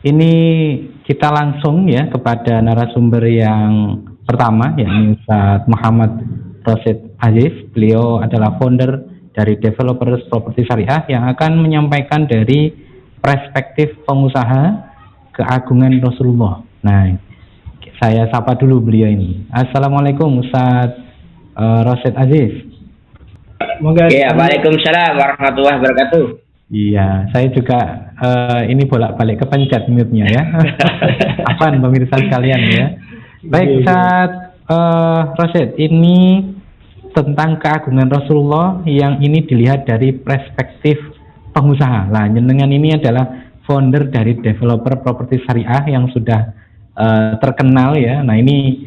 Ini kita langsung ya kepada narasumber yang pertama, yakni Ustadz Muhammad Rosid Aziz. Beliau adalah founder dari Developers Property Syariah yang akan menyampaikan dari perspektif pengusaha keagungan Rasulullah. Nah, saya sapa dulu beliau ini. Assalamualaikum Ustadz Rosid Aziz. Ya, waalaikumsalam warahmatullahi wabarakatuh. Iya, saya juga ini bolak-balik kepencet mute-nya ya. Apaan pemirsa sekalian ya. Baik, Ustaz Rosid, ini tentang keagungan Rasulullah yang ini dilihat dari perspektif pengusaha. Nah, jenengan ini adalah founder dari Developer Property Syariah yang sudah terkenal ya. Nah, ini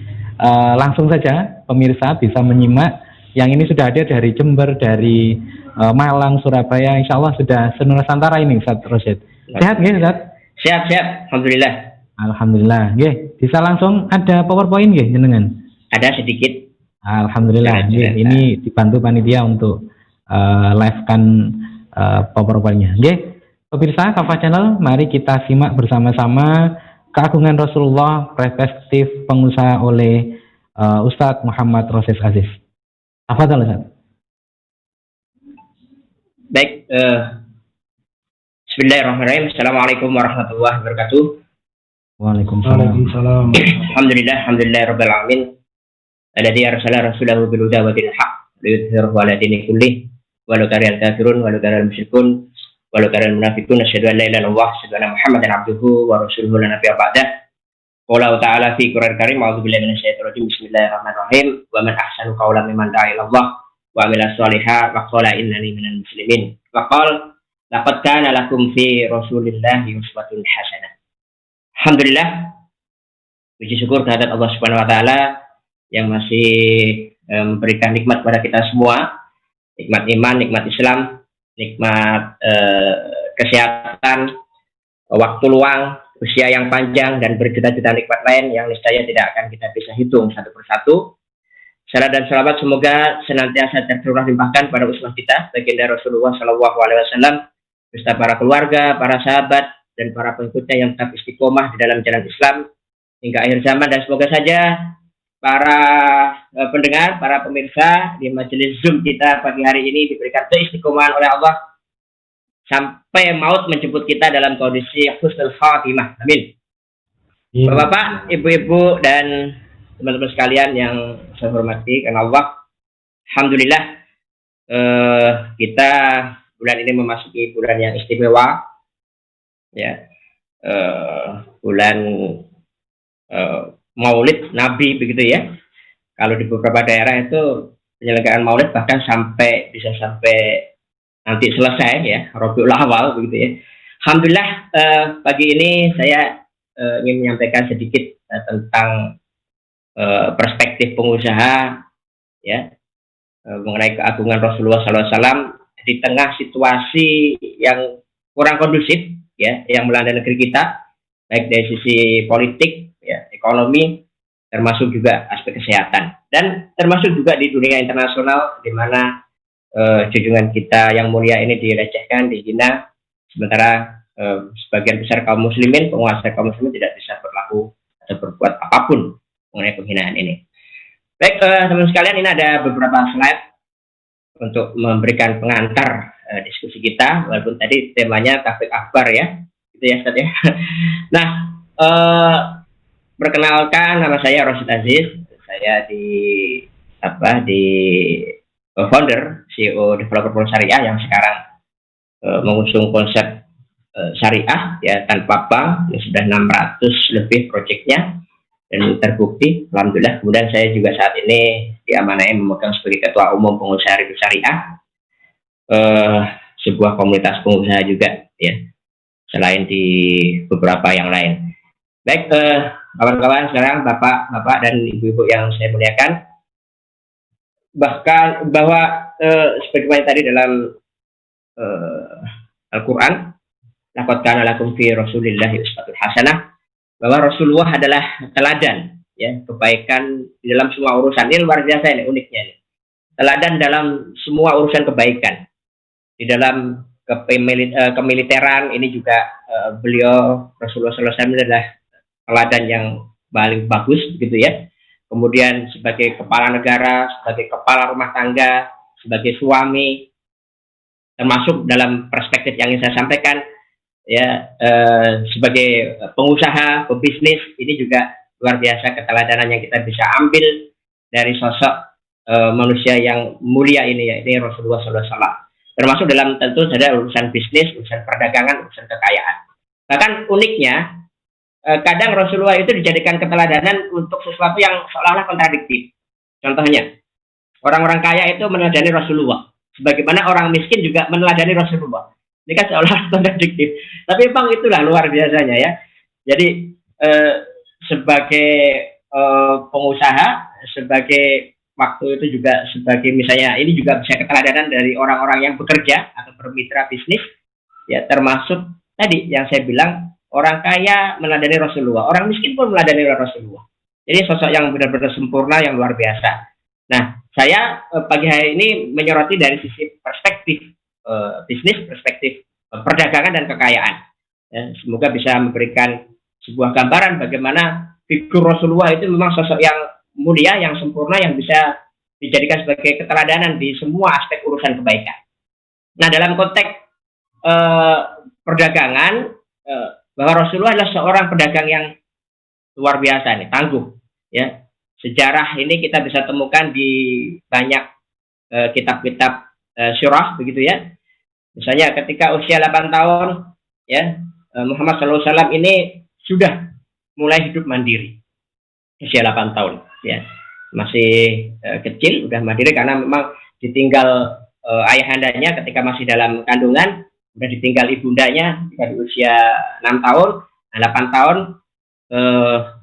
langsung saja pemirsa bisa menyimak. Yang ini sudah ada dari Jember, dari Malang, Surabaya, insya Allah sudah senusantara ini Ustaz Rosid. Sehat nggih Ustaz? Siap, alhamdulillah. Alhamdulillah. Nggih, bisa langsung ada PowerPoint nggih jenengan? Ada sedikit. Alhamdulillah. Nggih, ini dibantu panitia untuk live-kan PowerPoint-nya. Nggih, pemirsa Kafah Channel, mari kita simak bersama-sama keagungan Rasulullah perspektif pengusaha oleh Ustadz Muhammad Rosid Aziz. Apa tuh Ustaz? Baik, bismillahirrahmanirrahim. Assalamualaikum warahmatullahi wabarakatuh. Waalaikumsalam. Alhamdulillah rabbil alamin. Alladzi arsala rasulahu bil huda wa dinil haqq liyudhhirahu 'ala dini kullih walau karihal kafirun walau karihal musyrikun walau karihal munafiqun asyhadu an la ilaha illallah wa asyhadu anna muhammadan abduhu wa rasuluhu la nabiyya ba'dah. Qala ta'ala fi Qur'an karim a'udzubillahi minasyaitonir rajim bismillahirrahmanirrahim wa man ahsanu qawlan mimman da'a ila Allah wa 'amila shalihan wa qala innani minal muslimin wa qala laqad kana lakum fi rasulillahi uswatun hasanah. Alhamdulillah, puji syukur kehadirat Allah Subhanahu wa taala yang masih memberikan nikmat kepada kita semua, nikmat iman, nikmat Islam, nikmat kesehatan, waktu luang, usia yang panjang, dan berjuta-juta nikmat lain yang niscaya tidak akan kita bisa hitung satu persatu. Salam dan selamat semoga senantiasa tercurah limpahkan pada uswah kita, baginda Rasulullah SAW, beserta para keluarga, para sahabat, dan para pengikutnya yang tetap istiqomah di dalam jalan Islam hingga akhir zaman. Dan semoga saja para pendengar, para pemirsa di majelis Zoom kita pagi hari ini diberikan keistiqomahan oleh Allah sampai maut menjemput kita dalam kondisi husnul khatimah. Amin. Bapak-bapak, ibu-ibu, dan teman-teman sekalian yang saya hormati karena Allah, alhamdulillah kita bulan ini memasuki bulan yang istimewa, ya, bulan Maulid Nabi begitu ya. Kalau di beberapa daerah itu penyelenggaraan Maulid bahkan bisa sampai nanti selesai ya, Rabiul Awal begitu ya. Alhamdulillah pagi ini saya ingin menyampaikan sedikit tentang perspektif pengusaha ya, mengenai keagungan Rasulullah SAW di tengah situasi yang kurang kondusif ya, yang melanda negeri kita, baik dari sisi politik ya, ekonomi, termasuk juga aspek kesehatan, dan termasuk juga di dunia internasional di mana junjungan kita yang mulia ini direcehkan, dihina, sementara sebagian besar kaum muslimin, penguasa kaum muslimin tidak bisa berlaku atau berbuat apapun mengenai penghinaan ini. Baik, teman sekalian, ini ada beberapa slide untuk memberikan pengantar diskusi kita, walaupun tadi temanya tafsir akbar ya, gitu ya Ustaz ya. Nah, perkenalkan, nama saya Rosid Aziz, saya di founder CEO Developer Property Syariah yang sekarang mengusung konsep syariah ya, tanpa bank, yang sudah 600 lebih proyeknya dan terbukti, alhamdulillah. Kemudian saya juga saat ini diamanai memegang sebagai ketua umum pengusaha Ridho Syariah, sebuah komunitas pengusaha juga ya, selain di beberapa yang lain. Baik, kawan-kawan sekarang, bapak-bapak dan ibu-ibu yang saya muliakan, bahwa sebagaimana tadi dalam Al-Quran, laqad kana lakum fi Rasulillahi uswatun hasanah, bahwa Rasulullah adalah teladan ya, kebaikan di dalam semua urusan. Ini luar biasa ini, uniknya ini. Teladan dalam semua urusan kebaikan, di dalam kemiliteran ini juga beliau Rasulullah SAW adalah teladan yang paling bagus gitu ya. Kemudian sebagai kepala negara, sebagai kepala rumah tangga, sebagai suami, termasuk dalam perspektif yang ingin saya sampaikan ya, sebagai pengusaha, pebisnis, ini juga luar biasa keteladanan yang kita bisa ambil dari sosok manusia yang mulia ini ya, ini Rasulullah SAW. Termasuk dalam tentu saja urusan bisnis, urusan perdagangan, urusan kekayaan. Bahkan uniknya, kadang Rasulullah itu dijadikan keteladanan untuk sesuatu yang seolah-olah kontradiktif. Contohnya, orang-orang kaya itu meneladani Rasulullah, sebagaimana orang miskin juga meneladani Rasulullah. Ini kan seolah-olah kontradiktif. Tapi memang itulah luar biasanya ya. Jadi sebagai pengusaha, sebagai waktu itu juga sebagai misalnya ini juga bisa keteladanan dari orang-orang yang bekerja atau bermitra bisnis ya, termasuk tadi yang saya bilang orang kaya meneladani Rasulullah, orang miskin pun meneladani Rasulullah. Jadi sosok yang benar-benar sempurna, yang luar biasa. Nah, saya pagi hari ini menyoroti dari sisi perspektif bisnis, perspektif perdagangan dan kekayaan ya, semoga bisa memberikan sebuah gambaran bagaimana figur Rasulullah itu memang sosok yang mulia, yang sempurna, yang bisa dijadikan sebagai keteladanan di semua aspek urusan kebaikan. Nah, dalam konteks perdagangan, bahwa Rasulullah adalah seorang pedagang yang luar biasa nih, tangguh. Ya, sejarah ini kita bisa temukan di banyak kitab-kitab syurah begitu ya. Misalnya ketika usia 8 tahun, ya Muhammad SAW ini sudah mulai hidup mandiri. Usia 8 tahun, ya masih kecil, udah mandiri karena memang ditinggal ayahandanya ketika masih dalam kandungan, udah ditinggal ibundanya ketika di usia 6 tahun, 8 tahun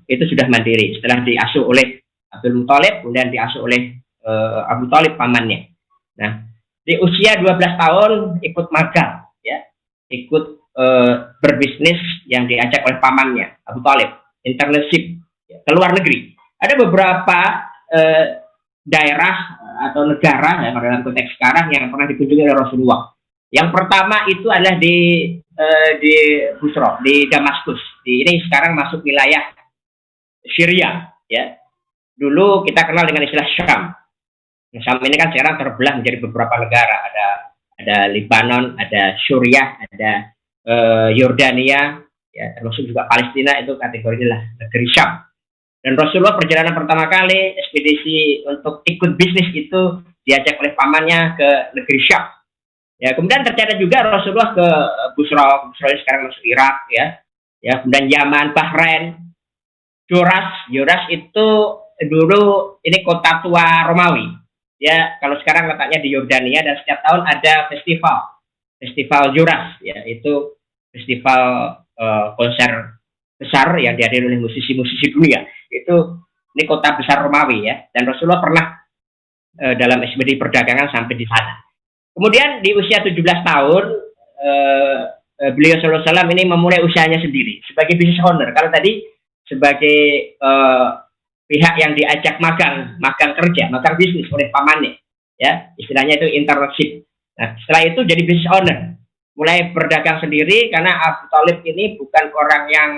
itu sudah mandiri. Setelah diasuh oleh Abdul Muthalib, kemudian diasuh oleh Abu Thalib pamannya. Nah, di usia 12 tahun ikut magang, ya, ikut berbisnis yang diajak oleh pamannya Abu Thalib, internship ke luar negeri. Ada beberapa daerah atau negara ya, dalam konteks sekarang yang pernah dikunjungi oleh Rasulullah. Yang pertama itu adalah di Busra, di Damaskus. Ini sekarang masuk wilayah Syria, ya. Dulu kita kenal dengan istilah Syam. Syam ini kan sekarang terbelah menjadi beberapa negara. Ada Lebanon, ada Suriah, ada Yordania, ya, termasuk juga Palestina, itu kategorinya lah negeri Syam. Dan Rasulullah perjalanan pertama kali ekspedisi untuk ikut bisnis itu diajak oleh pamannya ke negeri Syam. Ya, kemudian tercatat juga Rasulullah ke Busra sekarang masuk Irak, ya. Ya, kemudian Yaman, Bahrain, Joras itu dulu ini kota tua Romawi. Ya, kalau sekarang letaknya di Yordania, dan setiap tahun ada festival Joras, ya, itu festival konser besar yang dihadiri oleh musisi-musisi dunia. Ini kota besar Romawi, ya, dan Rasulullah pernah dalam ekspedisi perdagangan sampai di sana. Kemudian di usia 17 tahun beliau sallallahu alaihi wasallam ini memulai usahanya sendiri sebagai business owner. Kalau tadi sebagai pihak yang diajak magang bisnis oleh pamannya, ya, istilahnya itu internship. Nah, setelah itu jadi business owner, mulai berdagang sendiri karena Abu Thalib ini bukan orang yang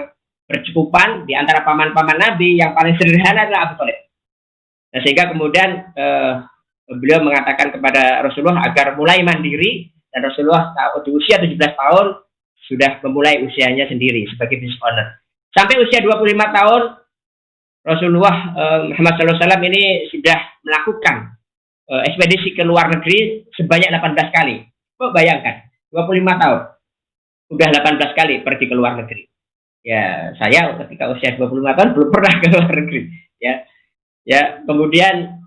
bercukupan. Di antara paman-paman Nabi yang paling sederhana adalah Abu Thalib. Nah, sehingga kemudian beliau mengatakan kepada Rasulullah agar mulai mandiri, dan Rasulullah di usia 17 tahun sudah memulai usianya sendiri sebagai business owner. Sampai usia 25 tahun Rasulullah Muhammad SAW ini sudah melakukan ekspedisi ke luar negeri sebanyak 18 kali. Kok bayangkan, 25 tahun sudah 18 kali pergi ke luar negeri. Ya, saya ketika usia 25 tahun belum pernah ke luar negeri, ya. Ya, kemudian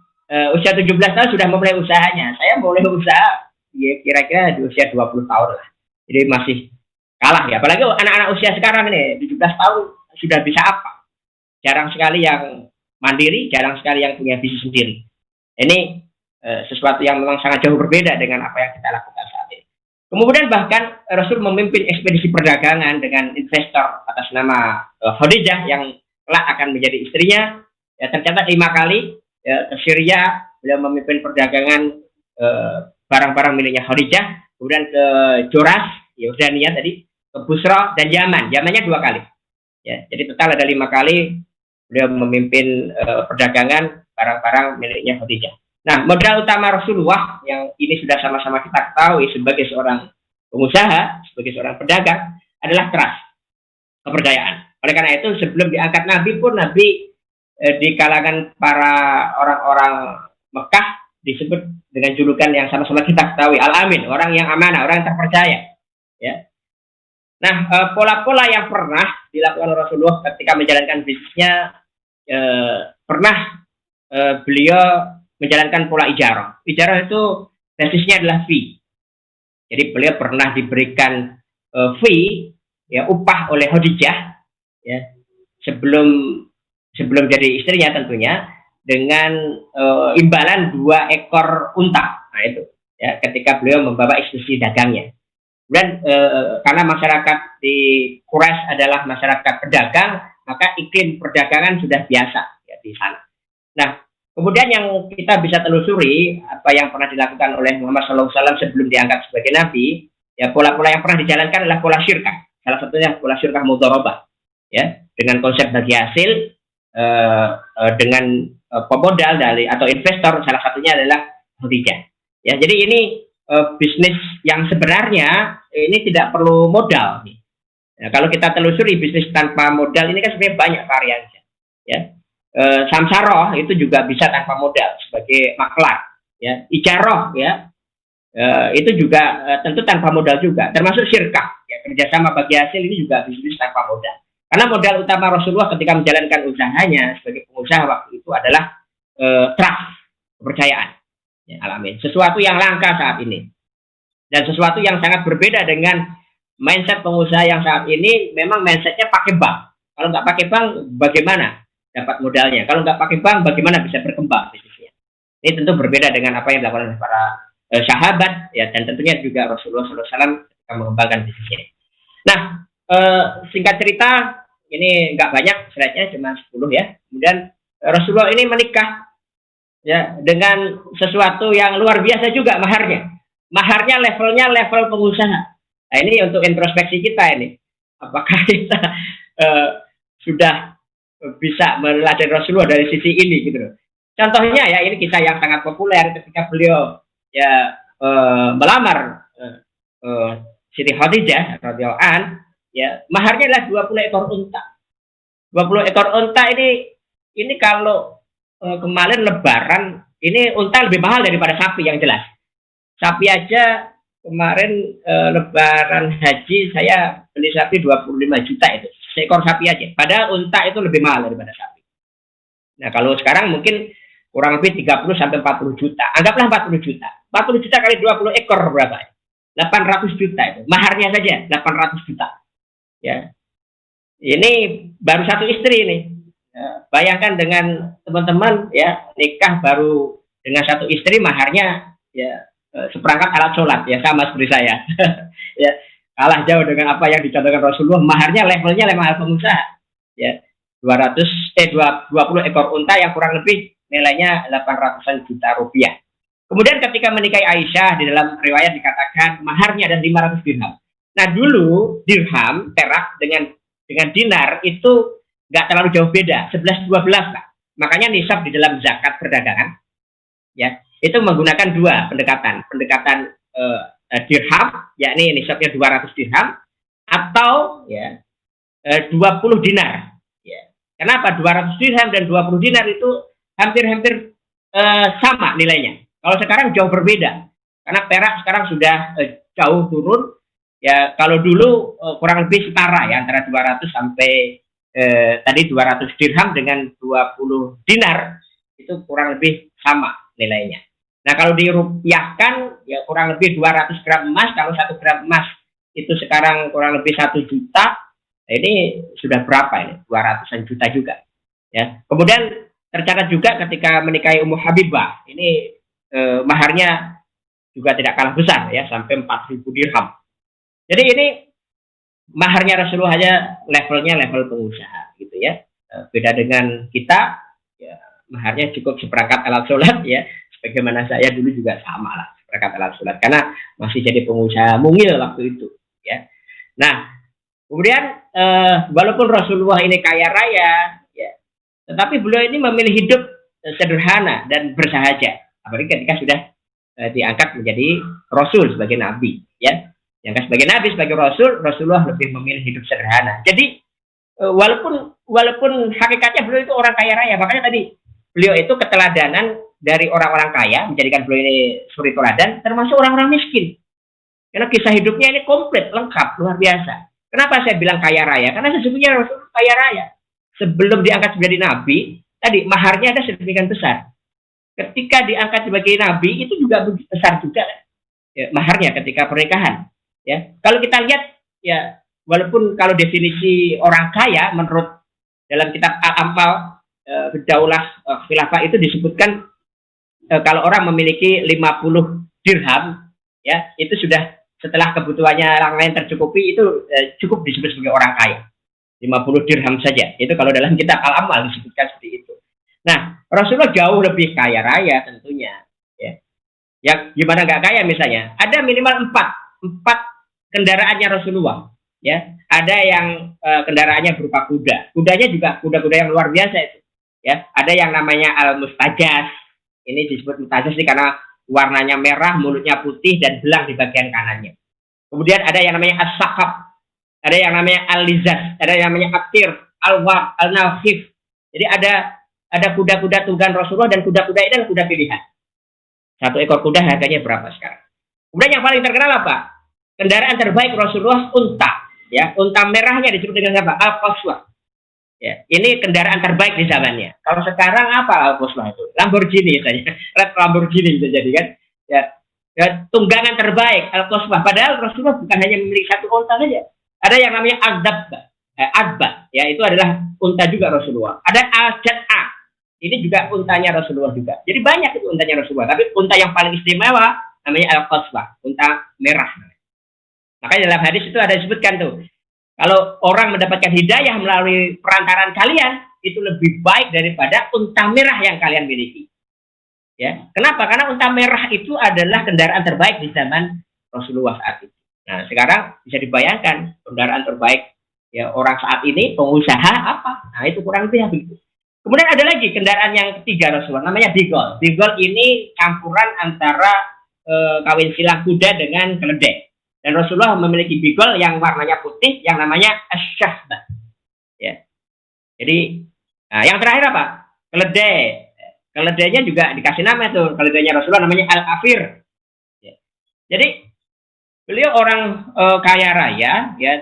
usia 17 tahun sudah memulai usahanya. Saya mulai usaha ya kira-kira di usia 20 tahun lah. Jadi masih kalah ya. Apalagi anak-anak usia sekarang ini 17 tahun sudah bisa apa? Jarang sekali yang mandiri, jarang sekali yang punya bisnis sendiri. Ini sesuatu yang memang sangat jauh berbeda dengan apa yang kita lakukan saat ini. Kemudian bahkan Rasul memimpin ekspedisi perdagangan dengan investor atas nama Khadijah yang kelak akan menjadi istrinya. Ya, tercatat 5 kali. Ya, ke Syria, beliau memimpin perdagangan barang-barang miliknya Khadijah, kemudian ke Joras, Yordania tadi, ke Busra dan Yaman. Yamannya 2 kali. Ya, jadi total ada 5 kali beliau memimpin perdagangan barang-barang miliknya Khadijah. Nah, modal utama Rasulullah yang ini sudah sama-sama kita ketahui sebagai seorang pengusaha, sebagai seorang pedagang adalah trust, kepercayaan. Oleh karena itu sebelum diangkat Nabi pun Nabi di kalangan para orang-orang Mekah disebut dengan julukan yang sama-sama kita ketahui, Al-Amin, orang yang amanah, orang yang terpercaya. Ya. Nah, pola-pola yang pernah dilakukan Rasulullah ketika menjalankan bisnisnya, pernah beliau menjalankan pola ijarah. Ijarah itu basisnya adalah fee. Jadi beliau pernah diberikan fee, ya, upah oleh Khadijah, ya, sebelum jadi istrinya tentunya, dengan imbalan 2 ekor unta. Nah itu, ya, ketika beliau membawa ekspedisi dagangnya. Dan karena masyarakat di Quraisy adalah masyarakat pedagang, maka iklim perdagangan sudah biasa, ya, di sana. Nah, kemudian yang kita bisa telusuri apa yang pernah dilakukan oleh Muhammad SAW sebelum diangkat sebagai nabi, ya, pola-pola yang pernah dijalankan adalah pola syirkah. Salah satunya pola syirkah mudharabah, ya, dengan konsep bagi hasil dengan pemodal dari atau investor, salah satunya adalah Khadijah. Ya, jadi ini bisnis yang sebenarnya ini tidak perlu modal. Ya, kalau kita telusuri bisnis tanpa modal ini kan sebenarnya banyak variannya. Ya. Samsaroh itu juga bisa tanpa modal sebagai maklar. Ya. Ijaroh, ya, itu juga tentu tanpa modal juga. Termasuk syirkah, ya, kerjasama bagi hasil ini juga bisnis tanpa modal. Karena modal utama Rasulullah ketika menjalankan usahanya sebagai pengusaha waktu itu adalah trust, kepercayaan. Ya, alamin. Sesuatu yang langka saat ini. Dan sesuatu yang sangat berbeda dengan mindset pengusaha yang saat ini. Memang mindsetnya pakai bank. Kalau nggak pakai bank, bagaimana dapat modalnya? Kalau nggak pakai bank, bagaimana bisa berkembang bisnisnya? Ini tentu berbeda dengan apa yang dilakukan oleh para sahabat, ya, dan tentunya juga Rasulullah SAW ketika mengembangkan bisnisnya. Nah, singkat cerita, ini nggak banyak, slide-nya cuma 10 ya. Kemudian Rasulullah ini menikah, ya, dengan sesuatu yang luar biasa juga maharnya. Maharnya levelnya level pengusaha. Nah, ini untuk introspeksi kita ini. Apakah kita sudah bisa meneladani Rasulullah dari sisi ini gitu loh. Contohnya, ya, ini kisah yang sangat populer ketika beliau, ya, melamar Siti Khadijah radhiyallahu anha, ya, maharnya adalah 20 ekor unta. 20 ekor unta ini kalau kemarin lebaran, ini unta lebih mahal daripada sapi yang jelas. Sapi aja kemarin lebaran haji saya beli sapi 25 juta itu. Seekor sapi aja. Padahal unta itu lebih mahal daripada sapi. Nah, kalau sekarang mungkin kurang lebih 30 sampai 40 juta. Anggaplah 40 juta. 40 juta kali 20 ekor berapa? 800 juta itu. Maharnya saja 800 juta. Ya. Ini baru satu istri ini. Ya, bayangkan dengan teman-teman, ya, nikah baru dengan satu istri, maharnya, ya, seperangkat alat sholat, ya, sama seperti saya. Ya, kalah jauh dengan apa yang dicontohkan Rasulullah. Maharnya levelnya mahal pengusaha, ya, 20 ekor unta yang kurang lebih nilainya 800 juta rupiah. Kemudian ketika menikahi Aisyah, di dalam riwayat dikatakan maharnya ada 500 dirham. Nah, dulu dirham perak dengan dinar itu nggak terlalu jauh beda, 11-12 lah. Makanya nisab di dalam zakat perdagangan, ya, itu menggunakan 2 pendekatan dirham, yakni nisabnya 200 dirham, atau, ya, 20 dinar. Ya. Kenapa 200 dirham dan 20 dinar itu hampir-hampir sama nilainya? Kalau sekarang jauh berbeda, karena perak sekarang sudah jauh turun. Ya, kalau dulu kurang lebih setara, ya, antara 200 sampai tadi 200 dirham dengan 20 dinar itu kurang lebih sama nilainya. Nah, kalau dirupiahkan, ya, kurang lebih 200 gram emas. Kalau 1 gram emas itu sekarang kurang lebih 1 juta. Nah, ini sudah berapa ini? 200-an juta juga. Ya. Kemudian tercatat juga ketika menikahi Ummu Habibah, ini maharnya juga tidak kalah besar, ya, sampai 4.000 dirham. Jadi ini maharnya Rasulullah aja levelnya level pengusaha, gitu ya. Beda dengan kita, ya, maharnya cukup seperangkat alat sholat, ya. Sebagaimana saya dulu juga sama lah, rakaat sholat karena masih jadi pengusaha mungil waktu itu, ya. Nah, kemudian walaupun Rasulullah ini kaya raya, ya, tetapi beliau ini memilih hidup sederhana dan bersahaja, apalagi ketika sudah diangkat menjadi Rasul sebagai Nabi, ya. Diangkat sebagai Nabi, sebagai Rasul, Rasulullah lebih memilih hidup sederhana. Jadi walaupun hakikatnya beliau itu orang kaya raya, makanya tadi beliau itu keteladanan dari orang-orang kaya, menjadikan beliau ini suri teladan, termasuk orang-orang miskin. Karena kisah hidupnya ini komplit, lengkap, luar biasa. Kenapa saya bilang kaya raya? Karena sesungguhnya Rasul kaya raya. Sebelum diangkat menjadi Nabi, tadi maharnya ada sedemikian besar. Ketika diangkat sebagai Nabi, itu juga besar juga, ya, maharnya ketika pernikahan. Ya, kalau kita lihat, ya, walaupun kalau definisi orang kaya menurut dalam kitab Al-Amal Daulah Khilafah itu disebutkan kalau orang memiliki 50 dirham, ya, itu sudah setelah kebutuhannya orang lain tercukupi, itu cukup disebut sebagai orang kaya. 50 dirham saja. Itu kalau dalam kitab Al-Amal disebutkan seperti itu. Nah, Rasulullah jauh lebih kaya raya tentunya. Ya. Yang gimana nggak kaya misalnya? Ada minimal 4 kendaraannya Rasulullah. Ya, ada yang kendaraannya berupa kuda. Kudanya juga kuda-kuda yang luar biasa itu. Ya, ada yang namanya al-mustajas. Ini disebut mustajas karena warnanya merah, mulutnya putih dan belang di bagian kanannya. Kemudian ada yang namanya as-sakab, ada yang namanya al-lizaz, ada yang namanya atir, al-waq, al-nafif. Jadi ada kuda-kuda tunggangan Rasulullah dan kuda-kuda ini adalah kuda pilihan. Satu ekor kuda harganya berapa sekarang? Kemudian yang paling terkenal apa? Kendaraan terbaik Rasulullah unta. Ya, unta merahnya disebut dengan apa? Al-Qaswah. Ya, ini kendaraan terbaik di zamannya. Kalau sekarang apa Al-Qaswah itu? Lamborghini saja. Red Lamborghini bisa jadi kan? Ya, tunggangan terbaik Al-Qaswah. Padahal Rasulullah bukan hanya memiliki satu unta saja. Ada yang namanya Adba. Ya, itu adalah unta juga Rasulullah. Ada Al-Jad'a. Ini juga untanya Rasulullah juga. Jadi banyak itu untanya Rasulullah. Tapi unta yang paling istimewa namanya Al-Qaswah, unta merah. Makanya dalam hadis itu ada disebutkan tuh, kalau orang mendapatkan hidayah melalui perantaraan kalian, itu lebih baik daripada unta merah yang kalian miliki. Ya, kenapa? Karena unta merah itu adalah kendaraan terbaik di zaman Rasulullah saat itu. Nah, sekarang bisa dibayangkan kendaraan terbaik ya orang saat ini pengusaha apa? Nah, itu kurang lebih begitu. Kemudian ada lagi kendaraan yang ketiga Rasulullah, namanya bigol. Bigol ini campuran antara kawin silang kuda dengan keledai. Dan Rasulullah memiliki bigol yang warnanya putih, yang namanya asyahbah. Ya. Jadi, nah, yang terakhir apa? Keledai. Keledainya juga dikasih nama tuh. Keledainya Rasulullah namanya Al-Afir. Ya. Jadi, beliau orang kaya raya, ya,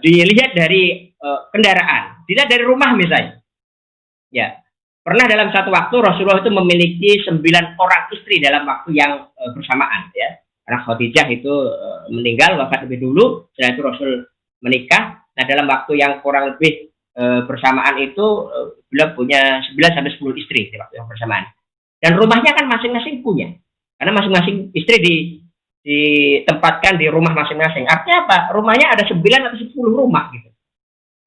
dilihat dari kendaraan, tidak dari rumah misalnya. Ya, pernah dalam satu waktu Rasulullah itu memiliki 9 orang istri dalam waktu yang bersamaan, ya. Karena Khadijah itu meninggal, wafat lebih dulu, setelah itu Rasul menikah. Nah, dalam waktu yang kurang lebih bersamaan itu beliau punya 9 sampai 10 istri di waktu yang bersamaan. Dan rumahnya kan masing-masing punya. Karena masing-masing istri ditempatkan di rumah masing-masing. Artinya apa? Rumahnya ada 9 atau 10 rumah gitu.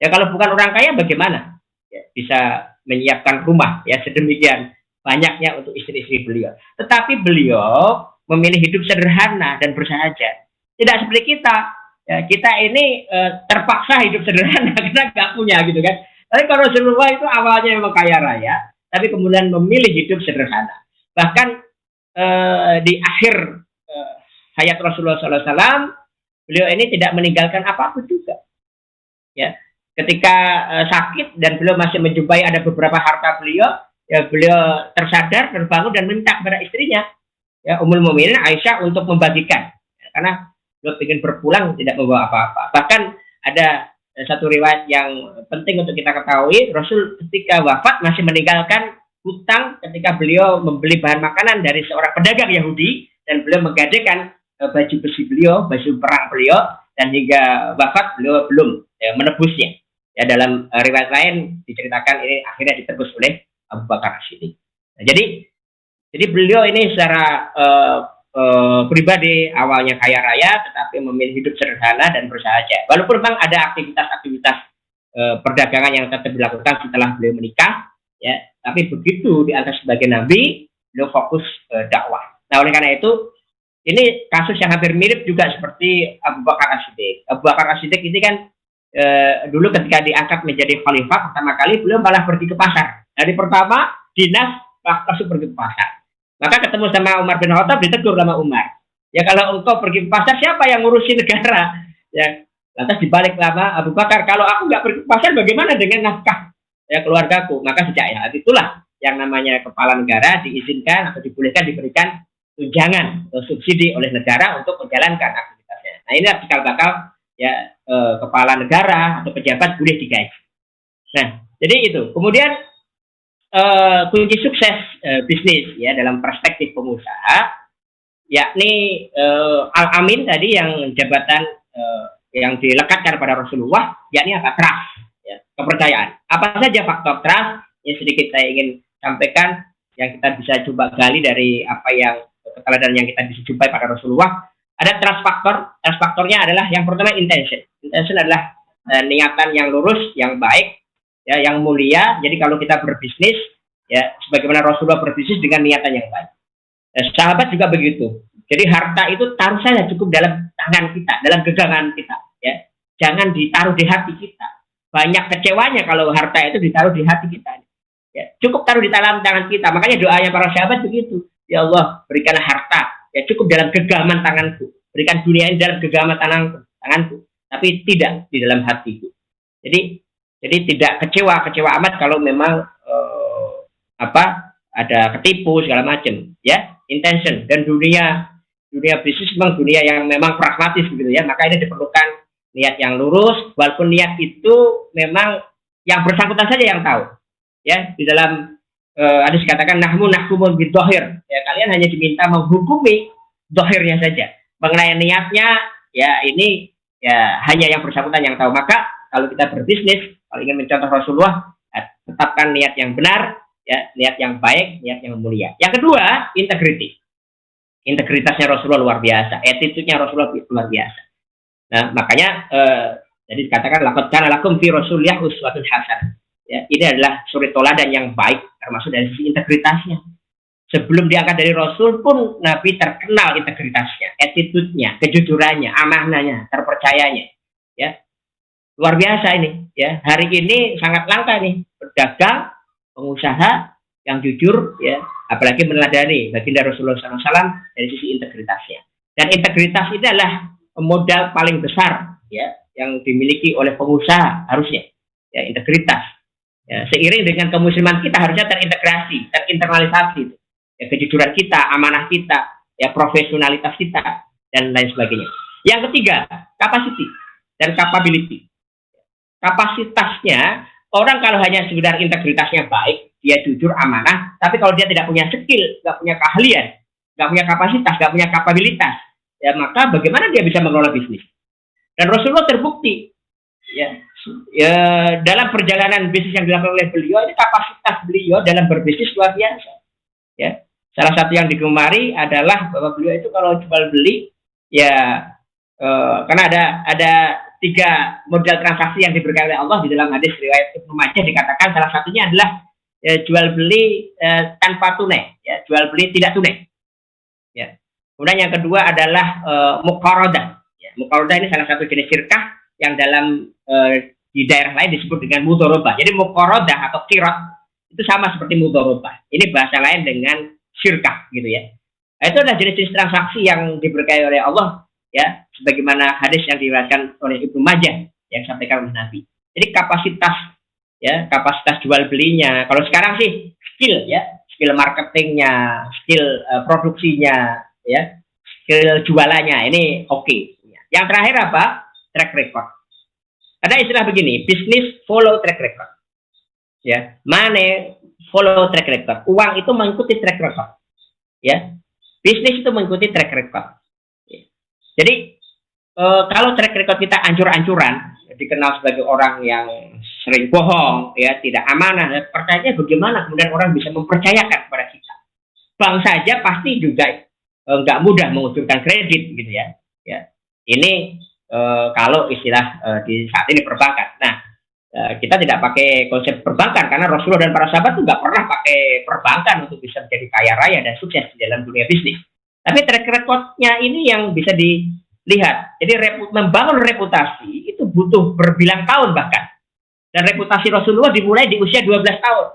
Ya, kalau bukan orang kaya bagaimana? Ya, bisa menyiapkan rumah ya sedemikian banyaknya untuk istri-istri beliau. Tetapi beliau memilih hidup sederhana dan bersahaja. Tidak seperti kita. Ya, kita ini terpaksa hidup sederhana karena nggak punya gitu kan. Tapi kalau Rasulullah itu awalnya memang kaya raya, tapi kemudian memilih hidup sederhana. Bahkan di akhir hayat Rasulullah SAW, beliau ini tidak meninggalkan apapun juga. Ya, ketika sakit dan beliau masih menjumpai ada beberapa harta beliau, ya beliau tersadar, terbangun dan minta kepada istrinya, ya Ummul Mukminin Aisyah untuk membagikan, ya, karena beliau ingin berpulang tidak membawa apa-apa. Bahkan ada satu riwayat yang penting untuk kita ketahui, Rasul ketika wafat masih meninggalkan hutang ketika beliau membeli bahan makanan dari seorang pedagang Yahudi dan beliau menggadaikan baju besi beliau, baju perang beliau, dan hingga wafat beliau belum menebusnya. Ya, dalam riwayat lain diceritakan ini akhirnya ditebus oleh Abu Bakar As-Siddiq. Nah, jadi beliau ini secara pribadi awalnya kaya raya, tetapi memilih hidup sederhana dan bersahaja. Walaupun memang ada aktivitas-aktivitas perdagangan yang tetap dilakukan setelah beliau menikah, ya, tapi begitu diangkat sebagai nabi, beliau fokus dakwah. Nah, oleh karena itu Ini kasus yang hampir mirip juga seperti Abu Bakar As-Siddiq. Abu Bakar As-Siddiq ini kan dulu ketika diangkat menjadi khalifah pertama kali beliau malah pergi ke pasar. Hari pertama dinas langsung pergi ke pasar. Maka ketemu sama Umar bin Khattab, ditegur sama Umar. Ya kalau engkau pergi ke pasar, siapa yang ngurusi negara? Ya, lantas dibalik lama Abu Bakar, kalau aku nggak pergi ke pasar, bagaimana dengan nafkah ya keluargaku? Maka sejak ya itulah yang namanya kepala negara diizinkan atau dibolehkan diberikan tunjangan atau subsidi oleh negara untuk menjalankan aktivitasnya. Nah ini cikal bakal ya kepala negara atau pejabat boleh digaji. Nah jadi itu. Kemudian kunci sukses bisnis ya dalam perspektif pengusaha, yakni Al-Amin tadi yang jabatan yang dilekatkan pada Rasulullah, yakni apa? Trust, ya, kepercayaan. Apa saja faktor trust yang sedikit saya ingin sampaikan yang kita bisa coba gali dari apa yang keteladanan yang kita bisa jumpai pada Rasulullah. Ada trust factor. Trust faktornya adalah yang pertama intention. Intention adalah niatan yang lurus, yang baik, ya, yang mulia. Jadi kalau kita berbisnis, ya, sebagaimana Rasulullah berbisnis dengan niatan yang baik. Sahabat juga begitu. Jadi harta itu taruh saja cukup dalam tangan kita, dalam genggaman kita. Ya, jangan ditaruh di hati kita. Banyak kecewanya kalau harta itu ditaruh di hati kita. Ya, cukup taruh di dalam tangan kita. Makanya doanya para sahabat begitu. Ya Allah, berikanlah harta. Ya cukup dalam genggaman tanganku. Berikan dunia ini dalam genggaman tanganku. Tapi tidak di dalam hatiku. Jadi tidak kecewa amat kalau memang ada ketipu segala macam. Ya, intention dan dunia bisnis memang dunia yang memang pragmatis gitu ya. Maka ini diperlukan niat yang lurus. Walaupun niat itu memang yang bersangkutan saja yang tahu. Ya, di dalam hadis katakan nahkumun bidzohir. Ya, kalian hanya diminta menghukumi dohirnya saja. Mengenai niatnya, ya ini ya hanya yang bersangkutan yang tahu. Maka kalau kita berbisnis, kalau ingin mencontoh Rasulullah, tetapkan niat yang benar, ya, niat yang baik, niat yang mulia. Yang kedua, integriti. Integritasnya Rasulullah luar biasa, attitude-nya Rasulullah luar biasa. Nah, makanya jadi dikatakan laqad kana lakum fi Rasulillah uswatun hasanah. Ya, ini adalah suri toladan yang baik, termasuk dari sisi integritasnya. Sebelum diangkat dari Rasul pun Nabi terkenal integritasnya, attitude-nya, kejujurannya, amanahnya, terpercayanya. Ya, luar biasa ini. Ya, hari ini sangat langka nih pedagang, pengusaha yang jujur, ya, apalagi meneladani baginda Rasulullah SAW dari sisi integritasnya. Dan integritas ini adalah modal paling besar, ya, yang dimiliki oleh pengusaha harusnya. Ya, integritas. Ya, seiring dengan kemusliman kita harusnya terintegrasi, terinternalisasi. Ya, kejujuran kita, amanah kita, ya, profesionalitas kita, dan lain sebagainya. Yang ketiga, capacity dan capability. Kapasitasnya, orang kalau hanya sekedar integritasnya baik, dia jujur, amanah, tapi kalau dia tidak punya skill, nggak punya keahlian, nggak punya kapasitas, nggak punya kapabilitas, ya maka bagaimana dia bisa mengelola bisnis? Dan Rasulullah terbukti, ya dalam perjalanan bisnis yang dilakukan oleh beliau, ini kapasitas beliau dalam berbisnis luar biasa. Ya, salah satu yang digemari adalah bahwa beliau itu kalau jual beli, ya karena ada 3 model transaksi yang diberikan oleh Allah di dalam hadis riwayat Ibnu Majah, dikatakan salah satunya adalah jual beli tanpa tunai, ya, jual beli tidak tunai. Ya. Kemudian yang kedua adalah muqaradah. Ya, muqaradah ini salah satu jenis syirkah yang dalam di daerah lain disebut dengan mudharabah. Jadi muqaradah atau qirat itu sama seperti mudharabah. Ini bahasa lain dengan syirkah gitu ya. Nah, itu adalah jenis-jenis transaksi yang diberkahi oleh Allah, ya, sebagaimana hadis yang diriwayatkan oleh Ibnu Majah yang disampaikan oleh Nabi. Jadi kapasitas jual belinya. Kalau sekarang sih skill, ya, skill marketingnya, skill produksinya, ya, skill jualannya ini oke. Yang terakhir apa? Track record. Ada istilah begini, bisnis follow track record. Ya, money follow track record. Uang itu mengikuti track record. Ya, bisnis itu mengikuti track record. Ya. Jadi kalau track record kita ancur-ancuran, dikenal sebagai orang yang sering bohong, ya, tidak amanah, ya, percayanya bagaimana kemudian orang bisa mempercayakan kepada kita? Bank saja pasti juga nggak mudah mengucurkan kredit, gitu ya. Ya, ini kalau istilah di saat ini perbankan. Nah, kita tidak pakai konsep perbankan karena Rasulullah dan para sahabat itu nggak pernah pakai perbankan untuk bisa menjadi kaya raya dan sukses di dalam dunia bisnis. Tapi track record-nya ini yang bisa dilihat. Jadi membangun reputasi itu butuh berbilang tahun bahkan. Dan reputasi Rasulullah dimulai di usia 12 tahun.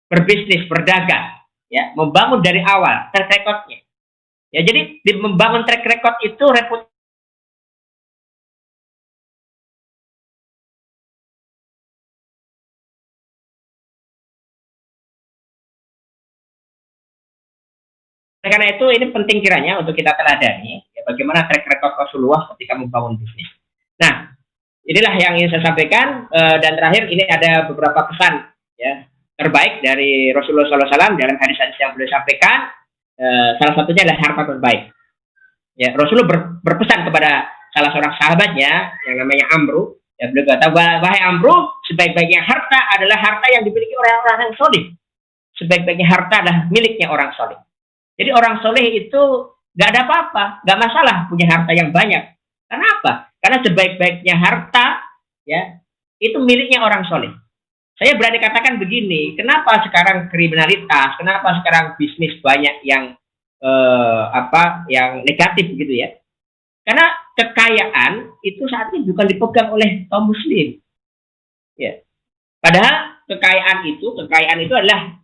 Berbisnis, berdagang, ya, membangun dari awal track record-nya. Ya, jadi membangun track record itu reputasi. Karena itu ini penting kiranya untuk kita teladani ya, bagaimana track record Rasulullah ketika membangun bisnis. Nah, inilah yang ingin saya sampaikan, dan terakhir ini ada beberapa pesan ya terbaik dari Rasulullah SAW dalam hadis-hadis yang beliau sampaikan. Salah satunya adalah harta terbaik. Ya, Rasulullah berpesan kepada salah seorang sahabatnya yang namanya Amru. Ya, beliau kata, wahai Amru, sebaik-baiknya harta adalah harta yang dimiliki oleh orang yang soleh. Sebaik-baiknya harta adalah miliknya orang soleh. Jadi orang soleh itu nggak ada apa-apa, nggak masalah punya harta yang banyak. Kenapa? Karena sebaik-baiknya harta, ya, itu miliknya orang soleh. Saya berani katakan begini, kenapa sekarang kriminalitas, kenapa sekarang bisnis banyak yang yang negatif gitu ya? Karena kekayaan itu saat ini bukan dipegang oleh kaum muslim. Ya. Padahal kekayaan itu adalah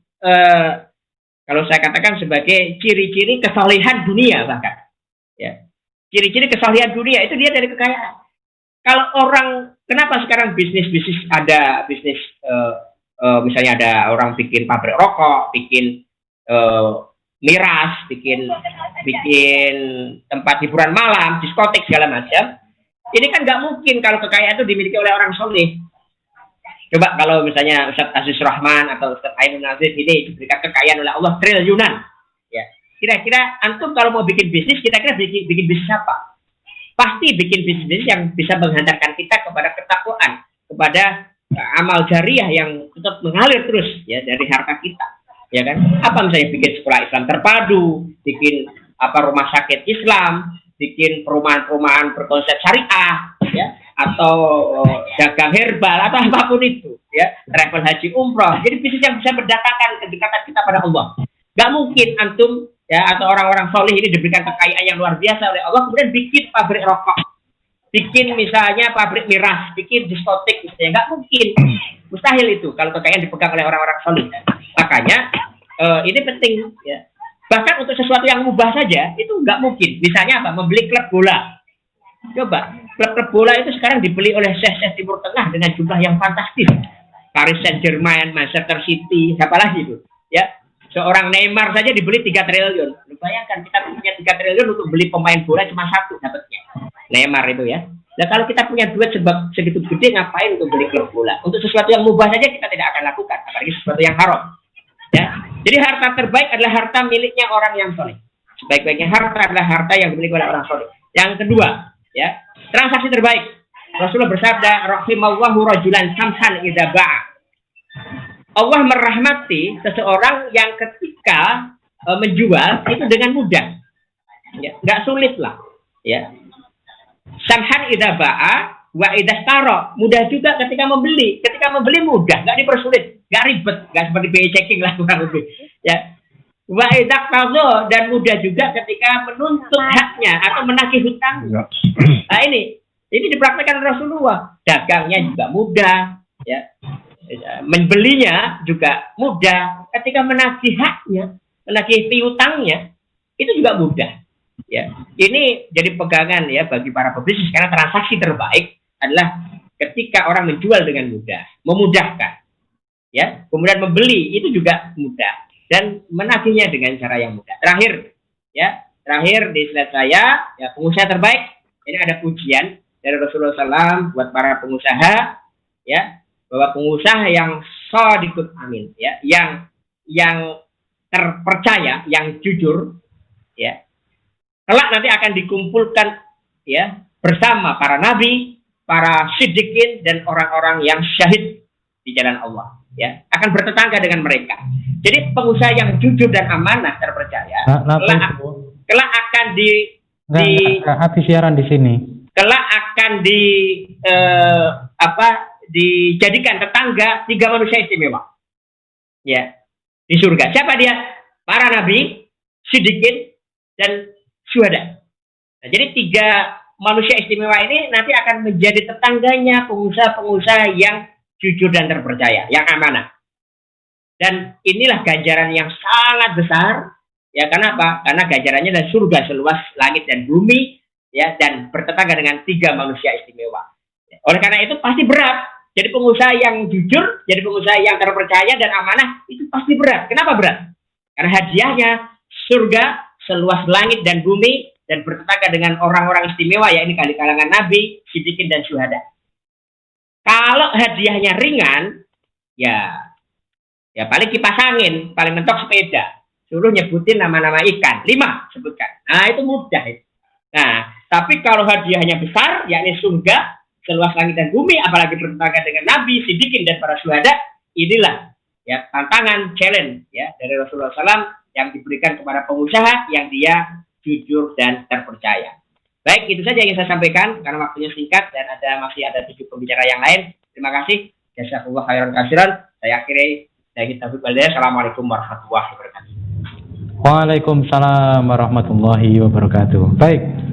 kalau saya katakan sebagai ciri-ciri kesalehan dunia bahkan. Ya. Ciri-ciri kesalehan dunia itu dia dari kekayaan. Kalau orang, kenapa sekarang bisnis ada bisnis, misalnya ada orang bikin pabrik rokok, bikin miras, bikin tempat hiburan malam, diskotek segala macam. Ini kan nggak mungkin kalau kekayaan itu dimiliki oleh orang soleh. Coba kalau misalnya Ustadz Aziz Rahman atau Ustadz Ainun Nazif ini diberikan kekayaan oleh Allah triliunan, ya. Kira-kira antum kalau mau bikin bisnis, kira-kira bikin bisnis apa? Pasti bikin bisnis yang bisa menghantarkan kita kepada ketakwaan, kepada amal jariah yang tetap mengalir terus ya dari harta kita, ya kan? Apa misalnya bikin sekolah Islam terpadu, bikin rumah sakit Islam, bikin perumahan-perumahan berkonsep syariah, ya, atau dagang herbal atau apapun itu, ya, travel haji umroh. Jadi bisnis yang bisa mendatangkan kedekatan kita pada Allah. Gak mungkin antum ya atau orang-orang soleh ini diberikan kekayaan yang luar biasa oleh Allah kemudian bikin pabrik rokok, bikin misalnya pabrik miras, bikin diskotek misalnya. Gak mungkin, mustahil itu kalau kekayaan dipegang oleh orang-orang soleh. Makanya ini penting ya. Bahkan untuk sesuatu yang mubah saja itu nggak mungkin. Misalnya apa? Membeli klub bola. Coba, klub bola itu sekarang dibeli oleh Syekh Timur Tengah dengan jumlah yang fantastis. Paris Saint-Germain, Manchester City, siapa lagi itu? Ya, seorang Neymar saja dibeli 3 triliun. Lu bayangkan kita punya 3 triliun untuk beli pemain bola cuma satu dapatnya. Neymar itu ya. Nah, kalau kita punya duit segitu gede, ngapain untuk beli klub bola? Untuk sesuatu yang mubah saja kita tidak akan lakukan, apalagi sesuatu yang haram. Ya, jadi harta terbaik adalah harta miliknya orang yang soleh. Sebaik-baiknya harta adalah harta yang dimiliki oleh orang soleh. Yang kedua, ya, transaksi terbaik. Rasulullah bersabda, rahimallahu rajulan samhan idza ba'a. Allah merahmati seseorang yang ketika menjual itu dengan mudah. Ya, enggak sulit lah, ya. Samhan idza ba'a wa idza ishtara, mudah juga ketika membeli. Ketika membeli mudah, enggak dipersulit. Gak ribet, gak seperti BI checking lah kurang lebih. Ya, wa idza qadha, dan mudah juga ketika menuntut haknya atau menagih hutangnya. Nah ini dipraktikkan Rasulullah. Dagangnya juga mudah, ya. Membelinya juga mudah. Ketika menagih haknya, menagih piutangnya, itu juga mudah. Ya, ini jadi pegangan ya bagi para pebisnis karena transaksi terbaik adalah ketika orang menjual dengan mudah, memudahkan. Ya, kemudian membeli itu juga mudah dan menagihnya dengan cara yang mudah. Terakhir di slide saya, ya, pengusaha terbaik. Ini ada pujian dari Rasulullah SAW buat para pengusaha, ya, bahwa pengusaha yang shadiqul amin, ya, yang terpercaya, yang jujur, ya, kelak nanti akan dikumpulkan, ya, bersama para nabi, para siddiqin dan orang-orang yang syahid di jalan Allah. Ya, akan bertetangga dengan mereka. Jadi pengusaha yang jujur dan amanah terpercaya, kelak akan habis siaran di sini. Kelak akan dijadikan tetangga 3 manusia istimewa. Ya, di surga. Siapa dia? Para nabi, siddiqin, dan syuhada. Nah, jadi 3 manusia istimewa ini nanti akan menjadi tetangganya pengusaha-pengusaha yang jujur dan terpercaya, yang amanah. Dan inilah ganjaran yang sangat besar. Ya, kenapa? Karena ganjarannya adalah surga seluas langit dan bumi, ya, dan bertetangga dengan 3 manusia istimewa. Oleh karena itu pasti berat. Jadi pengusaha yang jujur, jadi pengusaha yang terpercaya dan amanah itu pasti berat. Kenapa berat? Karena hadiahnya surga seluas langit dan bumi dan bertetangga dengan orang-orang istimewa, ya ini kali kalangan nabi, siddiqin dan syuhada. Kalau hadiahnya ringan, ya paling kipas angin, paling mentok sepeda. Suruh nyebutin nama-nama ikan, 5 sebutkan. Nah, itu mudah. Nah, tapi kalau hadiahnya besar, yakni surga seluas langit dan bumi, apalagi bertetangga dengan nabi, siddiqin dan para syuhada, inilah ya tantangan, challenge ya dari Rasulullah SAW yang diberikan kepada pengusaha yang dia jujur dan terpercaya. Baik, itu saja yang saya sampaikan karena waktunya singkat dan masih ada 7 pembicara yang lain. Terima kasih. Jazakallahu khairan katsiran. Saya akhiri dari Taufik Walhidayah. Assalamualaikum warahmatullahi wabarakatuh. Waalaikumsalam warahmatullahi wabarakatuh. Baik.